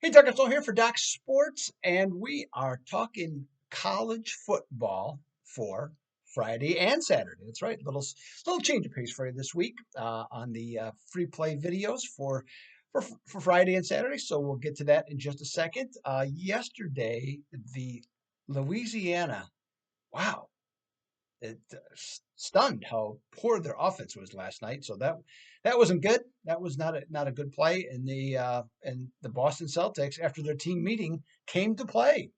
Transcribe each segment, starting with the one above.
Hey, Doug, it's all here for Doc Sports, and we are talking college football for Friday and Saturday. That's right, little change of pace for you this week on the free play videos for Friday and Saturday. So we'll get to that in just a second. Yesterday, the Louisiana, wow, stunned how poor their offense was last night. So that wasn't good. That was not a good play. And the Boston Celtics, after their team meeting, came to play.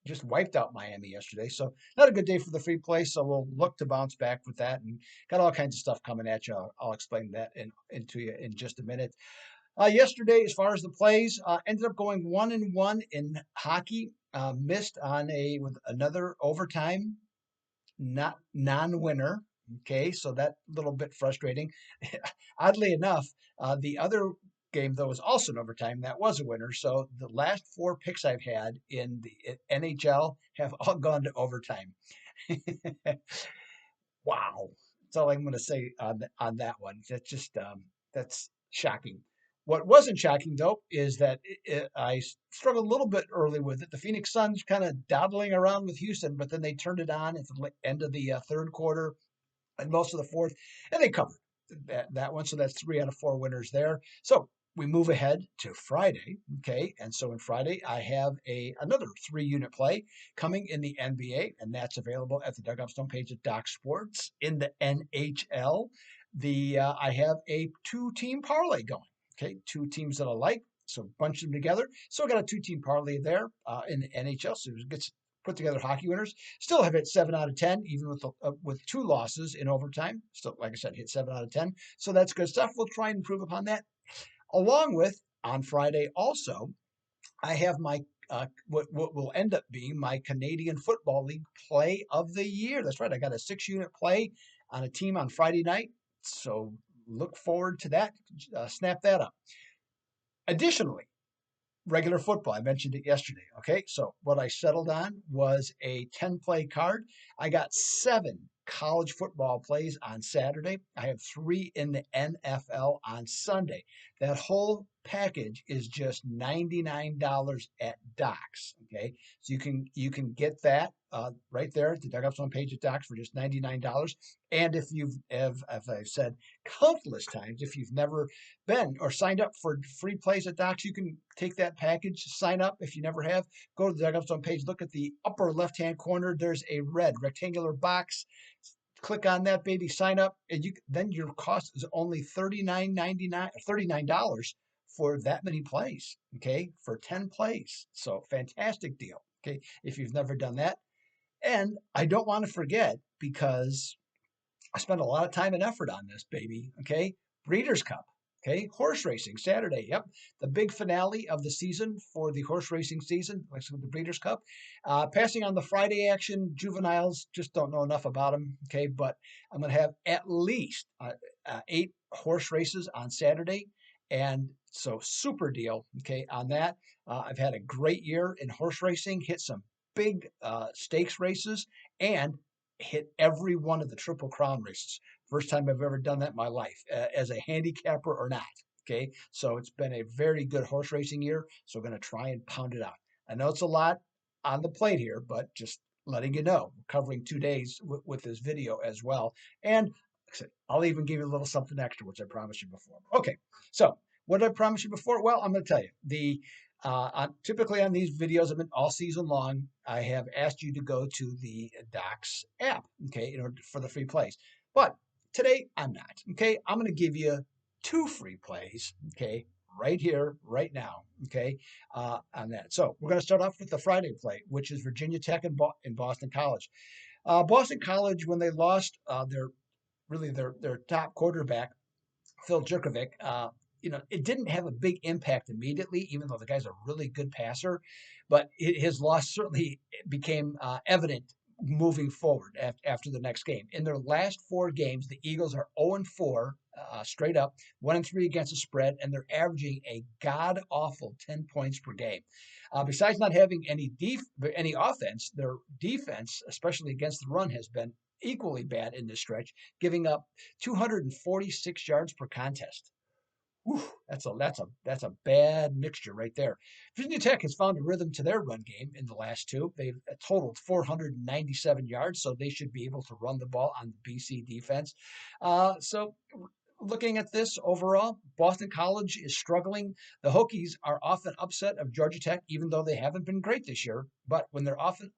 Just wiped out Miami yesterday. So not a good day for the free play. So we'll look to bounce back with that, and got all kinds of stuff coming at you. I'll explain that into you in just a minute. Yesterday, as far as the plays, ended up going 1-1 in hockey. Missed on a with another overtime not non-winner. Okay, so that little bit frustrating. Oddly enough, the other game though was also in overtime. That was a winner. So the last four picks I've had in the NHL have all gone to overtime. Wow, that's all I'm going to say on that one. That's shocking. What wasn't shocking though is that I struggled a little bit early with it. The Phoenix Suns kind of dawdling around with Houston, but then they turned it on at the end of the third quarter and most of the fourth, and they covered that one. So that's 3 out of 4 winners there. So we move ahead to Friday. Okay, and so in Friday I have another 3 unit play coming in the NBA, and that's available at the Doug Upstone page at Doc Sports. In the NHL, the I have a 2-team parlay going. Okay, 2 teams that I like. So bunch them together. So I got a 2-team parlay there in the NHL. So it gets put together hockey winners. Still have hit 7 out of 10, even with 2 losses in overtime. Still, like I said, hit 7 out of 10. So that's good stuff. We'll try and improve upon that. Along with on Friday also, I have my what will end up being my Canadian Football League play of the year. That's right. I got a 6 unit play on a team on Friday night. So look forward to that. Snap that up. Additionally, regular football. I mentioned it yesterday. Okay, so what I settled on was a 10 play card. I got 7 college football plays on Saturday. I have 3 in the NFL on Sunday. That whole package is just $99 at Docs. Okay, so you can get that right there at the Doug Upstone page at Docs for just $99. And if you've, as I've said countless times, if you've never been or signed up for free plays at Docs, you can take that package, sign up if you never have. Go to the Doug Upstone page, look at the upper left-hand corner. There's a red rectangular box. Click on that baby, sign up, and then your cost is only $39.99, $39 for that many plays. Okay, for 10 plays. So fantastic deal. Okay, if you've never done that. And I don't want to forget, because I spent a lot of time and effort on this baby. Okay, Breeders' Cup. Okay, horse racing Saturday. Yep, the big finale of the season for the horse racing season, like with the Breeders' Cup. Passing on the Friday action, juveniles just don't know enough about them. Okay, but I'm going to have at least 8 horse races on Saturday, and so super deal. Okay, on that. I've had a great year in horse racing. Hit some big stakes races, and hit every one of the Triple Crown races. First time I've ever done that in my life, as a handicapper or not. Okay, so it's been a very good horse racing year. So we're going to try and pound it out. I know it's a lot on the plate here, but just letting you know, we're covering 2 days with this video as well. And like I said, I'll even give you a little something extra, which I promised you before. Okay, so what did I promise you before? Well, I'm going to tell you typically on these videos, I've been all season long. I have asked you to go to the Docs app, okay, in order for the free plays. But today I'm not. Okay, I'm going to give you 2 free plays. Okay, right here, right now. Okay, on that. So we're going to start off with the Friday play, which is Virginia Tech and Boston College. Boston College, when they lost their top quarterback, Phil Jerkovic, it didn't have a big impact immediately, even though the guy's a really good passer. But his loss certainly became evident moving forward after the next game. In their last 4 games, the Eagles are 0-4 straight up, 1-3 against the spread, and they're averaging a god awful 10 points per game. Besides not having any offense, their defense, especially against the run, has been equally bad in this stretch, giving up 246 yards per contest. Whew, that's a bad mixture right there. Virginia Tech has found a rhythm to their run game in the last two. They've totaled 497 yards, so they should be able to run the ball on the BC defense. So looking at this overall, Boston College is struggling. The Hokies are often upset of Georgia Tech, even though they haven't been great this year. But when they're often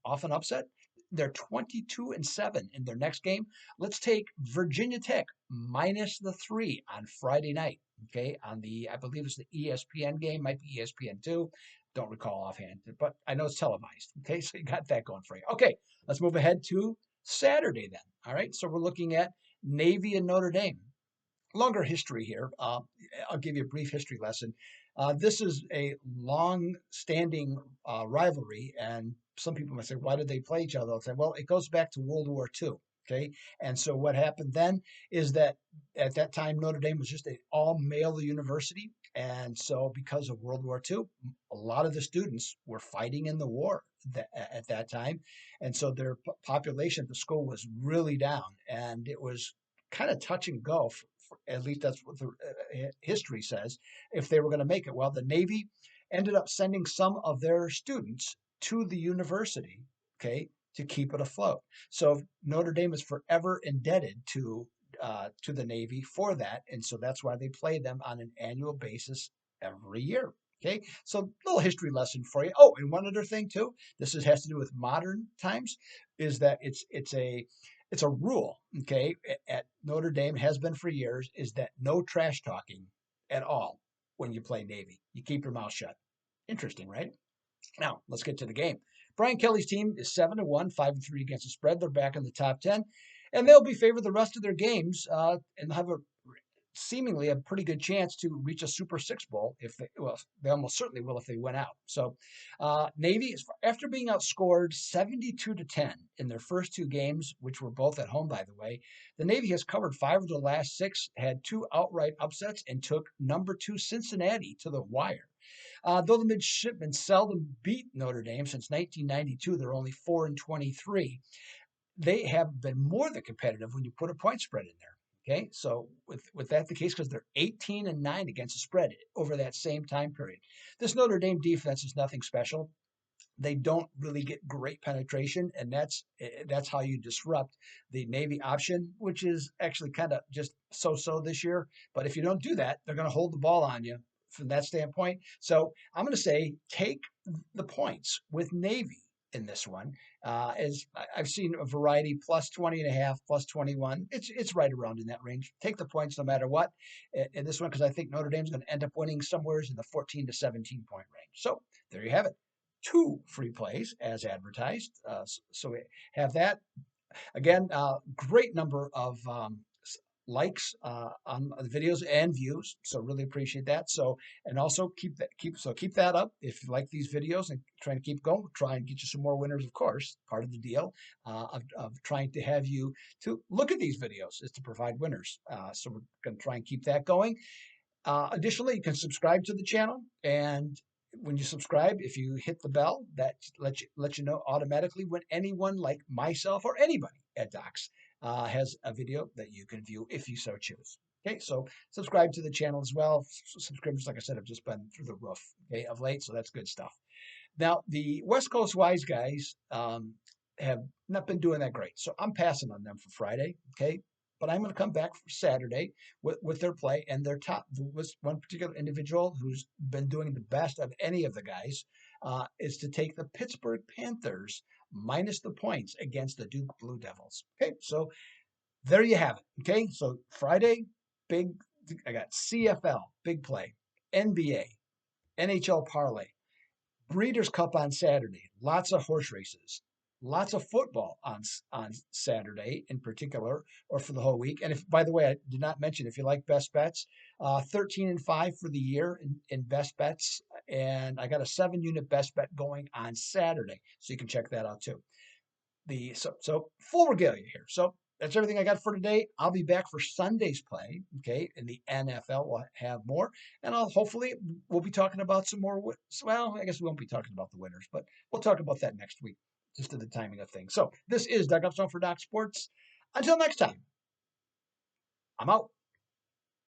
upset, they're 22-7 in their next game. Let's take Virginia Tech minus the 3 on Friday night. Okay, on the I believe it's the ESPN game, might be ESPN2. Don't recall offhand, but I know it's televised. Okay, so you got that going for you. Okay, let's move ahead to Saturday then. All right, so we're looking at Navy and Notre Dame. Longer history here. I'll give you a brief history lesson. This is a long-standing rivalry, and some people might say, "Why did they play each other?" I'll say, "Well, it goes back to World War II." Okay, and so what happened then is that at that time Notre Dame was just an all-male university, and so because of World War II, a lot of the students were fighting in the war at that time, and so their population at the school was really down, and it was kind of touch and go at least that's what the history says, if they were going to make it. Well, the Navy ended up sending some of their students to the university, okay, to keep it afloat. So Notre Dame is forever indebted to the Navy for that, and so that's why they play them on an annual basis every year. Okay, so little history lesson for you. Oh, and one other thing too. Has to do with modern times, is that it's a rule, okay, at Notre Dame, has been for years, is that no trash talking at all when you play Navy. You keep your mouth shut. Interesting, right? Now, let's get to the game. Brian Kelly's team is 7-1, 5-3 against the spread. They're back in the top 10, and they'll be favored the rest of their games and have a seemingly a pretty good chance to reach a Super Six bowl if they almost certainly will if they win out. So, Navy, after being outscored 72-10 in their first two games, which were both at home, by the way, the Navy has covered 5 of the last 6, had 2 outright upsets, and took number 2 Cincinnati to the wire. Though the Midshipmen seldom beat Notre Dame since 1992, they're only 4-23. They have been more than competitive when you put a point spread in there. Okay, so with that the case, because they're 18-9 against the spread over that same time period. This Notre Dame defense is nothing special. They don't really get great penetration, and that's how you disrupt the Navy option, which is actually kind of just so-so this year. But if you don't do that, they're going to hold the ball on you from that standpoint. So I'm going to say take the points with Navy in this one. As I've seen a variety, plus 20.5, plus 21. It's right around in that range. Take the points no matter what in this one, because I think Notre Dame's going to end up winning somewhere in the 14 to 17 point range. So there you have it. 2 free plays as advertised. So we have that. Again, great number of likes on the videos and views. So really appreciate that. So and also keep that up if you like these videos and trying to keep going. Try and get you some more winners, of course. Part of the deal of trying to have you to look at these videos is to provide winners. So we're going to try and keep that going. Additionally, you can subscribe to the channel, and when you subscribe, if you hit the bell, that lets you know automatically when anyone like myself or anybody at Docs has a video that you can view if you so choose. Okay, so subscribe to the channel as well. Subscriptions, like I said, have just been through the roof, okay, of late, so that's good stuff. Now, the West Coast Wise guys have not been doing that great, so I'm passing on them for Friday, okay? But I'm going to come back for Saturday with their play, and their top was one particular individual who's been doing the best of any of the guys is to take the Pittsburgh Panthers minus the points against the Duke Blue Devils. Okay, so there you have it. Okay, so Friday, big, I got CFL, big play, NBA, NHL parlay, Breeders' Cup on Saturday, lots of horse races, lots of football on Saturday in particular, or for the whole week. And if, by the way, I did not mention, if you like best bets, 13-5 for the year in best bets, and I got a 7-unit best bet going on Saturday, so you can check that out too. So full regalia here. So that's everything I got for today. I'll be back for Sunday's play. Okay, in the NFL, we'll have more, and we'll be talking about some more. Well, I guess we won't be talking about the winners, but we'll talk about that next week, just to the timing of things. So this is Doug Upstone for Doc Sports. Until next time, I'm out.